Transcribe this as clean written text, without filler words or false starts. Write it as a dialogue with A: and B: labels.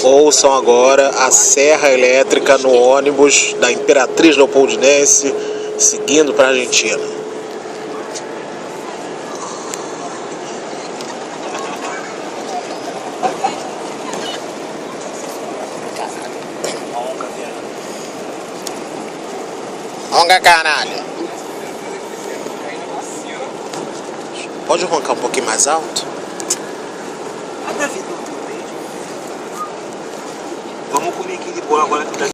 A: Ouçam agora a serra elétrica no ônibus da Imperatriz Leopoldinense, seguindo para a Argentina. Onga, caralho! Pode roncar um pouquinho mais alto?
B: Vamos comer aqui de boa agora que tá